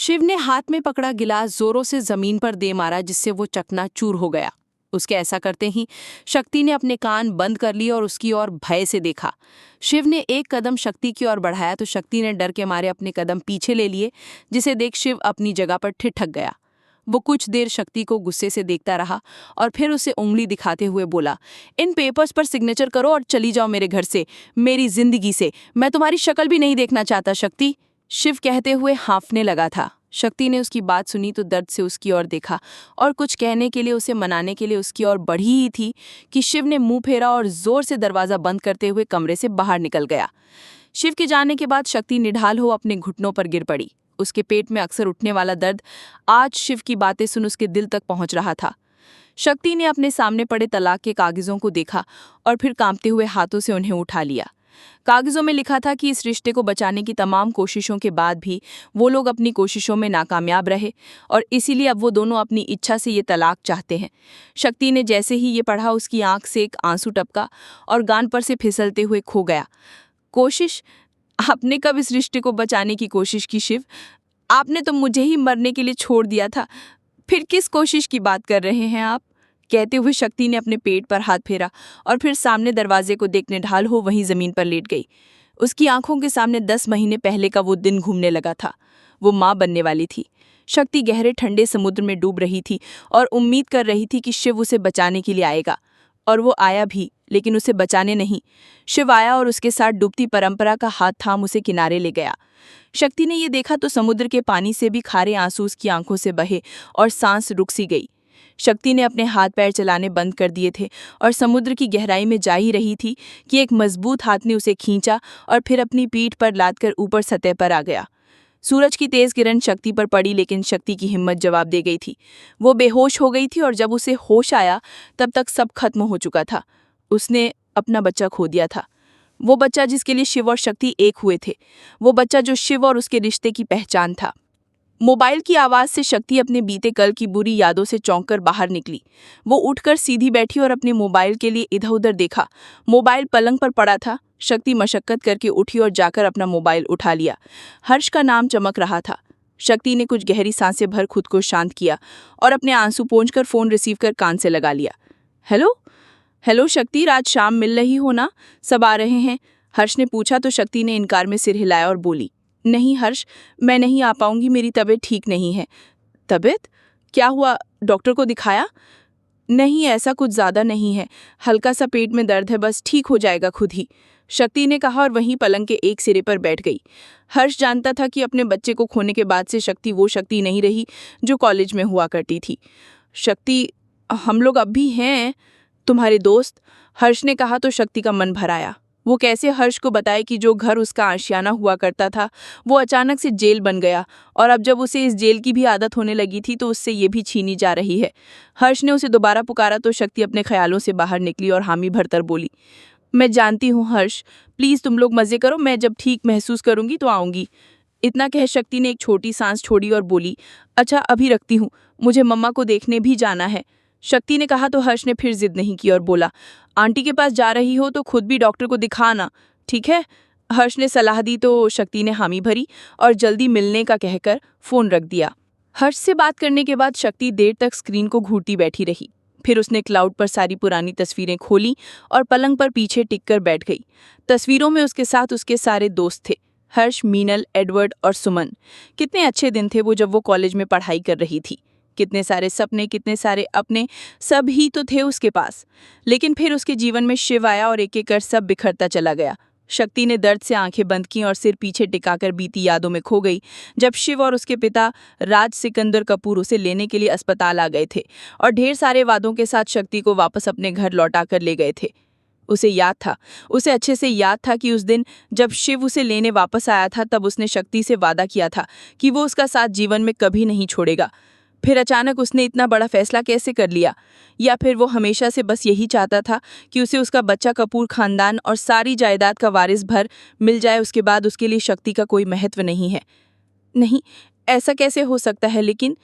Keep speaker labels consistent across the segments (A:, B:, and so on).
A: शिव ने हाथ में पकड़ा गिलास जोरों से जमीन पर दे मारा, जिससे वो चकनाचूर हो गया। उसके ऐसा करते ही शक्ति ने अपने कान बंद कर लिए और उसकी ओर भय से देखा। शिव ने एक कदम शक्ति की ओर बढ़ाया तो शक्ति ने डर के मारे अपने कदम पीछे ले लिए, जिसे देख शिव अपनी जगह पर ठिठक गया। वो कुछ देर शक्ति को गुस्से से देखता रहा और फिर उसे उंगली दिखाते हुए बोला, इन पेपर्स पर सिग्नेचर करो और चली जाओ मेरे घर से, मेरी जिंदगी से। मैं तुम्हारी शक्ल भी नहीं देखना चाहता शक्ति। शिव कहते हुए हाँफने लगा था। शक्ति ने उसकी बात सुनी तो दर्द से उसकी ओर देखा और कुछ कहने के लिए, उसे मनाने के लिए उसकी ओर बढ़ी ही थी कि शिव ने मुंह फेरा और जोर से दरवाजा बंद करते हुए कमरे से बाहर निकल गया। शिव के जाने के बाद शक्ति निढाल हो अपने घुटनों पर गिर पड़ी। उसके पेट में अक्सर उठने वाला दर्द आज शिव की बातें सुन उसके दिल तक पहुंच रहा था। शक्ति ने अपने सामने पड़े तलाक के कागजों को देखा और फिर कांपते हुए हाथों से उन्हें उठा लिया। कागजों में लिखा था कि इस रिश्ते को बचाने की तमाम कोशिशों के बाद भी वो लोग अपनी कोशिशों में नाकामयाब रहे और इसीलिए अब वो दोनों अपनी इच्छा से ये तलाक चाहते हैं। शक्ति ने जैसे ही ये पढ़ा, उसकी आंख से एक आंसू टपका और गान पर से फिसलते हुए खो गया। कोशिश? आपने कब इस रिश्ते को बचाने की कोशिश की शिव? आपने तो मुझे ही मरने के लिए छोड़ दिया था। फिर किस कोशिश की बात कर रहे हैं आप? कहते हुए शक्ति ने अपने पेट पर हाथ फेरा और फिर सामने दरवाजे को देखने ढाल हो वहीं जमीन पर लेट गई। उसकी आंखों के सामने 10 महीने पहले का वो दिन घूमने लगा था। वो माँ बनने वाली थी। शक्ति गहरे ठंडे समुद्र में डूब रही थी और उम्मीद कर रही थी कि शिव उसे बचाने के लिए आएगा। और वो आया भी, लेकिन उसे बचाने नहीं। शिव आया और उसके साथ डूबती परंपरा का हाथ थाम उसे किनारे ले गया। शक्ति ने ये देखा तो समुद्र के पानी से भी खारे आंसू उसकी आंखों से बहे और सांस रुक सी गई। शक्ति ने अपने हाथ पैर चलाने बंद कर दिए थे और समुद्र की गहराई में जा ही रही थी कि एक मजबूत हाथ ने उसे खींचा और फिर अपनी पीठ पर लादकर ऊपर सतह पर आ गया। सूरज की तेज किरण शक्ति पर पड़ी, लेकिन शक्ति की हिम्मत जवाब दे गई थी। वो बेहोश हो गई थी और जब उसे होश आया तब तक सब खत्म हो चुका था। उसने अपना बच्चा खो दिया था। वो बच्चा जिसके लिए शिव और शक्ति एक हुए थे। वो बच्चा जो शिव और उसके रिश्ते की पहचान था। मोबाइल की आवाज से शक्ति अपने बीते कल की बुरी यादों से चौंक कर बाहर निकली। वो उठकर सीधी बैठी और अपने मोबाइल के लिए इधर उधर देखा। मोबाइल पलंग पर पड़ा था। शक्ति मशक्कत करके उठी और जाकर अपना मोबाइल उठा लिया। हर्ष का नाम चमक रहा था। शक्ति ने कुछ गहरी सांसें भर खुद को शांत किया और अपने आंसू पोंछकर फोन रिसीव कर कान से लगा लिया। हेलो हेलो शक्ति, आज शाम मिल रही हो ना? सब आ रहे हैं? हर्ष ने पूछा तो शक्ति ने इनकार में सिर हिलाया और बोली, नहीं हर्ष, मैं नहीं आ पाऊंगी, मेरी तबीयत ठीक नहीं है। तबीयत? क्या हुआ? डॉक्टर को दिखाया? नहीं, ऐसा कुछ ज़्यादा नहीं है, हल्का सा पेट में दर्द है, बस ठीक हो जाएगा खुद ही, शक्ति ने कहा और वहीं पलंग के एक सिरे पर बैठ गई। हर्ष जानता था कि अपने बच्चे को खोने के बाद से शक्ति वो शक्ति नहीं रही जो कॉलेज में हुआ करती थी। शक्ति, हम लोग अब भी हैं तुम्हारे दोस्त, हर्ष ने कहा तो शक्ति का मन भर आया। वो कैसे हर्ष को बताए कि जो घर उसका आशियाना हुआ करता था वो अचानक से जेल बन गया और अब जब उसे इस जेल की भी आदत होने लगी थी तो उससे ये भी छीनी जा रही है। हर्ष ने उसे दोबारा पुकारा तो शक्ति अपने ख्यालों से बाहर निकली और हामी भरकर बोली, मैं जानती हूँ हर्ष, प्लीज़ तुम लोग मज़े करो, मैं जब ठीक महसूस करूँगी तो आऊँगी। इतना कह शक्ति ने एक छोटी सांस छोड़ी और बोली, अच्छा अभी रखती हूँ, मुझे मम्मा को देखने भी जाना है। शक्ति ने कहा तो हर्ष ने फिर जिद नहीं की और बोला, आंटी के पास जा रही हो तो खुद भी डॉक्टर को दिखाना, ठीक है? हर्ष ने सलाह दी तो शक्ति ने हामी भरी और जल्दी मिलने का कहकर फोन रख दिया। हर्ष से बात करने के बाद शक्ति देर तक स्क्रीन को घूरती बैठी रही। फिर उसने क्लाउड पर सारी पुरानी तस्वीरें खोली और पलंग पर पीछे टिककर बैठ गई। तस्वीरों में उसके साथ उसके सारे दोस्त थे, हर्ष, मीनल, एडवर्ड और सुमन। कितने अच्छे दिन थे वो जब वो कॉलेज में पढ़ाई कर रही थी। कितने सारे सपने, कितने सारे अपने, सब ही तो थे उसके पास। लेकिन फिर उसके जीवन में शिव आया और एक एक कर सब बिखरता चला गया। शक्ति ने दर्द से आंखें बंद की और सिर पीछे टिकाकर बीती यादों में खो गई जब शिव और उसके पिता राज सिकंदर कपूर उसे लेने के लिए अस्पताल आ गए थे और ढेर सारे वादों के साथ शक्ति को वापस अपने घर लौटा कर ले गए थे। उसे याद था, उसे अच्छे से याद था कि उस दिन जब शिव उसे लेने वापस आया था तब उसने शक्ति से वादा किया था कि वो उसका साथ जीवन में कभी नहीं छोड़ेगा। फिर अचानक उसने इतना बड़ा फैसला कैसे कर लिया? या फिर वो हमेशा से बस यही चाहता था कि उसे उसका बच्चा कपूर खानदान और सारी जायदाद का वारिस भर मिल जाए, उसके बाद उसके लिए शक्ति का कोई महत्व नहीं है? नहीं, ऐसा कैसे हो सकता है? लेकिन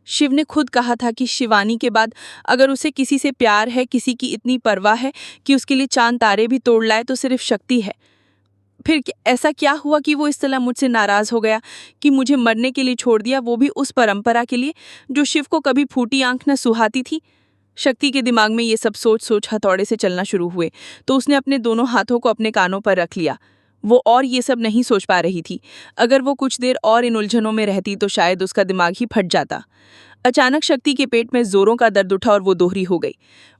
A: शिव ने खुद कहा था कि शिवानी के बाद अगर उसे किसी से प्यार है, किसी की इतनी परवाह है कि उसके लिए चांद तारे भी तोड़ लाए, तो सिर्फ शक्ति है।
B: फिर ऐसा क्या हुआ कि वो इस तरह मुझसे नाराज हो गया कि मुझे मरने के लिए छोड़ दिया, वो भी उस परंपरा के लिए जो शिव को कभी फूटी आंख न सुहाती थी। शक्ति के दिमाग में ये सब सोच सोच हथौड़े से चलना शुरू हुए तो उसने अपने दोनों हाथों को अपने कानों पर रख लिया। वो और ये सब नहीं सोच पा रही थी। अगर वो कुछ देर और इन उलझनों में रहती तो शायद उसका दिमाग ही फट जाता। अचानक शक्ति के पेट में जोरों का दर्द उठा और वो दोहरी हो गई।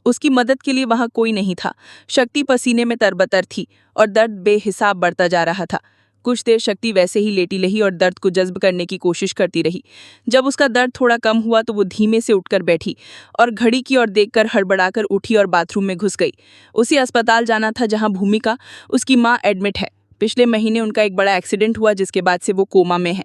B: उसकी मदद के लिए वहां कोई नहीं था। शक्ति पसीने में तरबतर थी और दर्द बेहिसाब बढ़ता जा रहा था। कुछ देर शक्ति वैसे ही लेटी रही और दर्द को जज्ब करने की कोशिश करती रही। जब उसका दर्द थोड़ा कम हुआ तो वो धीमे से उठकर बैठी और घड़ी की ओर देखकर हड़बड़ाकर उठी और बाथरूम में घुस गई। उसे अस्पताल जाना था जहां भूमिका, उसकी माँ, एडमिट है। पिछले महीने उनका एक बड़ा एक्सीडेंट हुआ जिसके बाद से वो कोमा में है।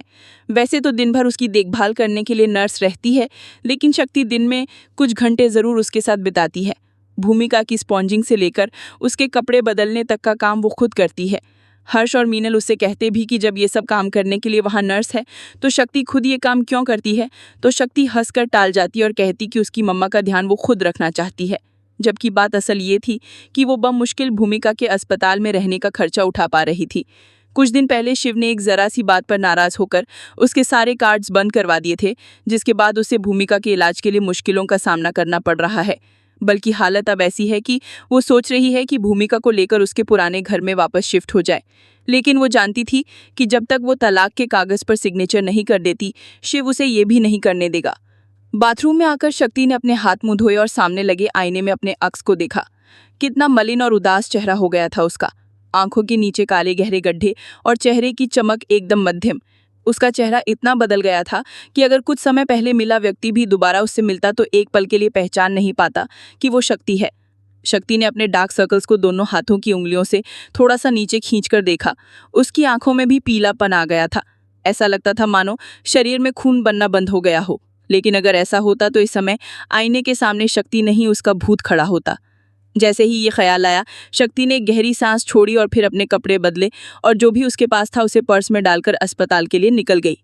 B: वैसे तो दिन भर उसकी देखभाल करने के लिए नर्स रहती है, लेकिन शक्ति दिन में कुछ घंटे ज़रूर उसके साथ बिताती है। भूमिका की स्पॉन्जिंग से लेकर उसके कपड़े बदलने तक का काम वो खुद करती है। हर्ष और मीनल उससे कहते भी कि जब ये सब काम करने के लिए वहाँ नर्स है तो शक्ति खुद ये काम क्यों करती है, तो शक्ति हंसकर टाल जाती और कहती कि उसकी मम्मा का ध्यान वो खुद रखना चाहती है। जबकि बात असल ये थी कि वो बमुश्किल भूमिका के अस्पताल में रहने का खर्चा उठा पा रही थी। कुछ दिन पहले शिव ने एक जरा सी बात पर नाराज होकर उसके सारे कार्ड्स बंद करवा दिए थे, जिसके बाद उसे भूमिका के इलाज के लिए मुश्किलों का सामना करना पड़ रहा है। बल्कि हालत अब ऐसी है कि वो सोच रही है कि भूमिका को लेकर उसके पुराने घर में वापस शिफ्ट हो जाए। लेकिन वो जानती थी कि जब तक वो तलाक के कागज पर सिग्नेचर नहीं कर देती, शिव उसे ये भी नहीं करने देगा। बाथरूम में आकर शक्ति ने अपने हाथ मुंह धोए और सामने लगे आईने में अपने अक्स को देखा। कितना मलिन और उदास चेहरा हो गया था उसका। आंखों के नीचे काले गहरे गड्ढे और चेहरे की चमक एकदम मध्यम। उसका चेहरा इतना बदल गया था कि अगर कुछ समय पहले मिला व्यक्ति भी दोबारा उससे मिलता तो एक पल के लिए पहचान नहीं पाता कि वो शक्ति है। शक्ति ने अपने डार्क सर्कल्स को दोनों हाथों की उंगलियों से थोड़ा सा नीचे खींचकर देखा। उसकी आंखों में भी पीलापन आ गया था। ऐसा लगता था मानो शरीर में खून बनना बंद हो गया हो। लेकिन अगर ऐसा होता तो इस समय आईने के सामने शक्ति नहीं, उसका भूत खड़ा होता। जैसे ही ये ख्याल आया, शक्ति ने गहरी सांस छोड़ी और फिर अपने कपड़े बदले और जो भी उसके पास था उसे पर्स में डालकर अस्पताल के लिए निकल गई।